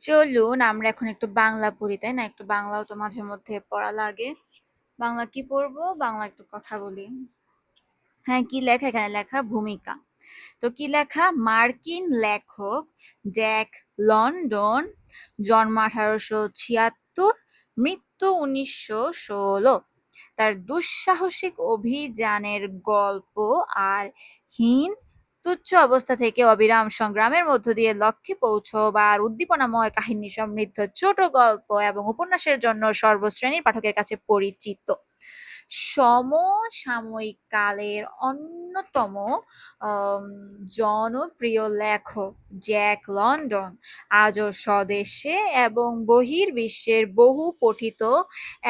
চলুন আমরা এখন একটু বাংলা পড়ি, তাই না? একটু বাংলাও তো মাঝে মধ্যে পড়া লাগে। বাংলা কি পড়বো? বাংলা একটু কথা বলি। হ্যাঁ, কি লেখা? এখানে লেখা ভূমিকা। তো কি লেখা? মার্কিন লেখক জ্যাক লন্ডন, জন্ম 1876, মৃত্যু 1916। তার দুঃসাহসিক অভিযানের গল্প আর হীন তুচ্ছ অবস্থা থেকে অবিরাম সংগ্রামের মধ্য দিয়ে লক্ষ্যে পৌঁছবার উদ্দীপনাময় কাহিনী সমৃদ্ধ ছোট গল্প এবং উপন্যাসের জন্য সর্বশ্রেণীর পাঠকের কাছে পরিচিত। সমসাময়িক কালের অন্যতম আম, জনপ্রিয় লেখক জ্যাক লন্ডন আজও স্বদেশে এবং বহির্বিশ্বের বহু পঠিত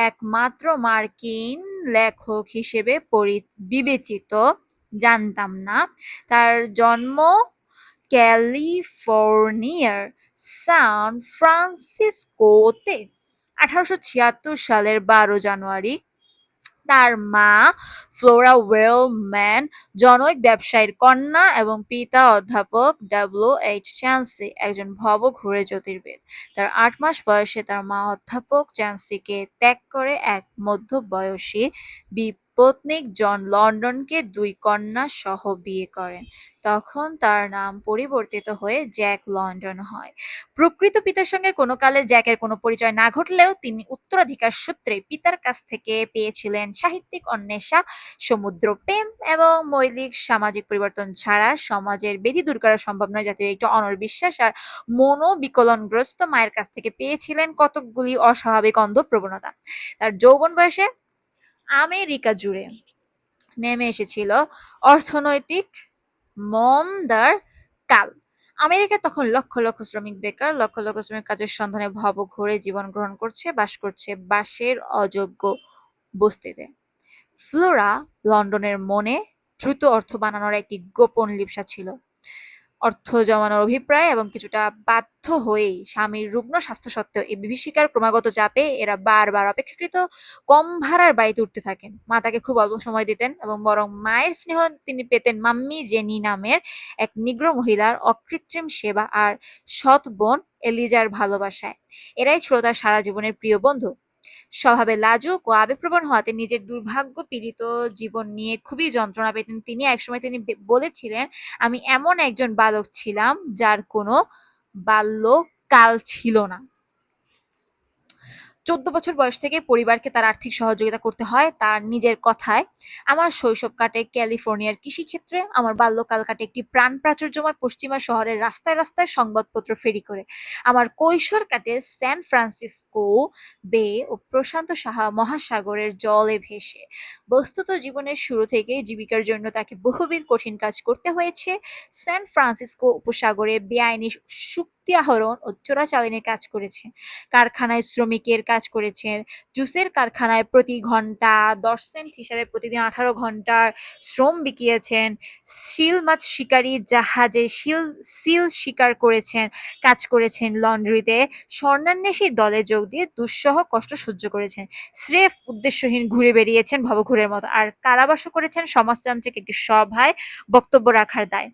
একমাত্র মার্কিন লেখক হিসেবে বিবেচিত। জানতাম না। তার জন্ম ক্যালিফোর্নিয়ার সান ফ্রান্সিসকোতে 1876 সালের 12 জানুয়ারি। তার মা ফ্লোরা ওয়েলম্যান জনৈক ব্যবসায়ীর কন্যা এবং পিতা অধ্যাপক ডব্লিউ.এইচ. চ্যান্সি একজন ভবঘুরে জ্যোতির্বিদ। তার 8 মাস বয়সে তার মা অধ্যাপক চ্যান্সিকে ত্যাগ করে এক মধ্যবয়সী বিপত্নিক জন লন্ডনকে 2 কন্যা সহ বিয়ে করেন। তখন তার নাম পরিবর্তিত হয়ে জ্যাক লন্ডন হয়। প্রকৃত পিতার সঙ্গে কোনো কালে জ্যাকের কোনো পরিচয় না ঘটলেও তিনি উত্তরাধিকার সূত্রে পিতার কাছ থেকে পেয়েছিলেন সাহিত্যিক অন্বেষা, সমুদ্র প্রেম এবং মৌলিক সামাজিক পরিবর্তন ছাড়া সমাজের ব্যাধি দূর করা সম্ভব নয় জাতীয় একটি অনড় বিশ্বাস, আর মনোবিকলনগ্রস্ত মায়ের কাছ থেকে পেয়েছিলেন কতকগুলি অস্বাভাবিক অন্ধ প্রবণতা। তার যৌবন বয়সে আমেরিকা জুড়ে নেমে এসেছিল অর্থনৈতিক মন্দার কাল। আমেরিকায় তখন লক্ষ লক্ষ শ্রমিক বেকার, লক্ষ লক্ষ শ্রমিক কাজের সন্ধানে ভবঘুরে জীবন গ্রহণ করছে, বাস করছে বাসের অযোগ্য বস্তিতে। ফ্লোরা লন্ডনের মনে দ্রুত অর্থ বানানোর একটি গোপন লিপ্সা ছিল। অর্থ জমানোর অভিপ্রায় এবং কিছুটা বাধ্য হয়েই স্বামীর রুগ্ন স্বাস্থ্য সত্ত্বেও এই বিভীষিকার ক্রমাগত চাপে এরা বারবার অপেক্ষাকৃত কম ভাড়ার বাড়িতে উঠতে থাকেন। মা তাকে খুব অল্প সময় দিতেন এবং বরং মায়ের স্নেহ তিনি পেতেন মাম্মি জেনি নামের এক নিগ্রো মহিলার অকৃত্রিম সেবা আর সৎ বোন এলিজার ভালোবাসায়। এরাই ছিল তার সারা জীবনের প্রিয় বন্ধু। স্বভাবে লাজুক ও আবেগপ্রবণ হওয়াতে নিজের দুর্ভাগ্য পীড়িত জীবন নিয়ে খুবই যন্ত্রণা পেতেন তিনি। একসময় তিনি বলেছিলেন, আমি এমন একজন বালক ছিলাম যার কোনো বাল্যকাল ছিল না। 14 বছর বয়স থেকে পরিবারকে তার আর্থিক সহযোগিতা করতে হয়। তার নিজের কথায়, আমার শৈশব কাটে ক্যালিফোর্নিয়ার কৃষিক্ষেত্রে, আমার বাল্যকাল কাটে একটি প্রাণ প্রাচুর্যময় পশ্চিমা শহরের রাস্তায় রাস্তায় সংবাদপত্র ফেরি করে, আমার কৈশোর কাটে স্যান ফ্রান্সিসকো বে ও প্রশান্ত মহাসাগরের জলে ভেসে। বস্তুত জীবনের শুরু থেকেই জীবিকার জন্য তাকে বহুবিধ কঠিন কাজ করতে হয়েছে। স্যান ফ্রান্সিসকো উপসাগরে বেআইনি শক্তি আহরণ ও চোরাচালানির কাজ করেছে, কারখানায় শ্রমিকের কাজ করেছেন, জুসের কারখানায় প্রতি ঘন্টা 10 সেন্ট হিসাবে প্রতিদিন 18 ঘন্টার শ্রম বিকিয়েছেন, শিল মাছ শিকারী জাহাজে সিল শিকার করেছেন, কাজ করেছেন লন্ড্রিতে, স্বর্ণান্বেষীর দলে যোগ দিয়ে দুঃসহ কষ্ট সহ্য করেছেন, স্রেফ উদ্দেশ্যহীন ঘুরে বেরিয়েছেন ভবঘুরের মতো, আর কারাবাসও করেছেন সমাজতান্ত্রিক একটি সভায় বক্তব্য রাখার দায়।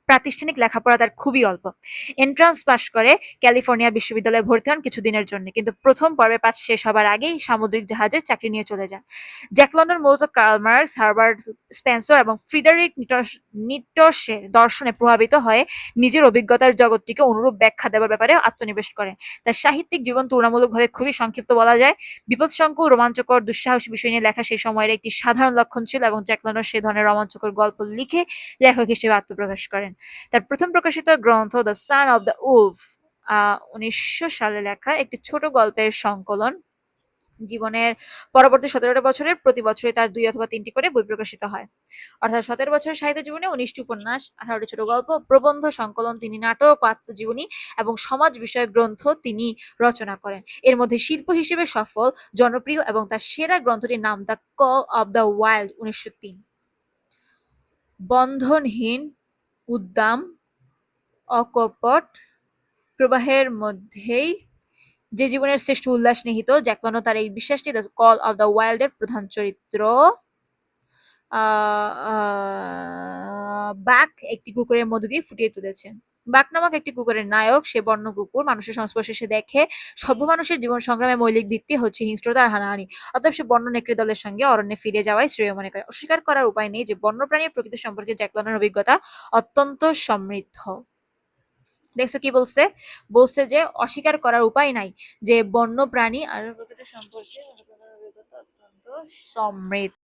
প্রাতিষ্ঠানিক লেখাপড়া তার খুবই অল্প। এন্ট্রান্স পাশ করে ক্যালিফোর্নিয়া বিশ্ববিদ্যালয়ে ভর্তি হন কিছুদিনের জন্য, কিন্তু প্রথম পর্বে পাঠ শেষ হবার আগেই সামুদ্রিক জাহাজে চাকরি নিয়ে চলে যান। জ্যাক লন্ডন মূলত কার্ল মার্কস, হার্বার্ট স্পেন্সর এবং ফ্রিডারিক নিটশের দর্শনে প্রভাবিত হয়ে নিজের অভিজ্ঞতার জগৎটিকে অনুরূপ ব্যাখ্যা দেওয়ার ব্যাপারে আত্মনিবেশ করেন। তার সাহিত্যিক জীবন তুলনামূলকভাবে খুবই সংক্ষিপ্ত বলা যায়। বিপদসংকুল, রোমাঞ্চকর, দুঃসাহসী বিষয় নিয়ে লেখা সেই সময়ের একটি সাধারণ লক্ষণ ছিল এবং জ্যাক লন্ডন সে ধরনের রোমাঞ্চকর গল্প লিখে লেখক হিসেবে আত্মপ্রকাশ করেন। তার প্রথম প্রকাশিত গ্রন্থ the sun of the Wolf 1900 সালে লেখা একটি ছোট গল্পের সংকলন। জীবনের পরবর্তী 17টা বছরের প্রতি বছরই তার 2 অথবা 3টি করে বই প্রকাশিত হয়। অর্থাৎ 17 বছরের সাহিত্য জীবনে 19টি উপন্যাস, 18টি ছোট গল্প, প্রবন্ধ সংকলন, তিনি নাটক ও আত্মজীবনী এবং সমাজ বিষয়ক গ্রন্থ তিনি রচনা করেন। এর মধ্যে শিল্প হিসেবে সফল, জনপ্রিয় এবং তার সেরা গ্রন্থটির নাম the call of the wild 1903। বন্ধনহীন, উদ্দাম, অকপট প্রবাহের মধ্যেই যে জীবনের শ্রেষ্ঠ উল্লাস নিহিত, জ্যাক লন্ডন তার এই বিশ্বাসটি the call of the wild এর প্রধান চরিত্র বাক একটি কুকুরের মধ্য দিয়ে ফুটিয়ে তুলেছেন। বাঘ নামক একটি কুকুরের নায়ক, সে বন্য কুকুর। মানুষের সংস্পর্শে সে দেখে সভ্য মানুষের জীবন সংগ্রামের মৌলিক ভিত্তি হচ্ছে হিংস্রতা আর হানাহানি। অতএব সে বন্য নেকড়ে দলের সঙ্গে অরণ্যে ফিরে যাওয়াই শ্রেয় মনে করে। অস্বীকার করার উপায় নেই যে বন্যপ্রাণীর প্রকৃতি সম্পর্কে জ্যাক লন্ডনের অভিজ্ঞতা অত্যন্ত সমৃদ্ধ। দেখছো কি বলছে? বলছে যে অস্বীকার করার উপায় নাই যে বন্য প্রাণী আর প্রকৃতি সম্পর্কে অত্যন্ত সমৃদ্ধ।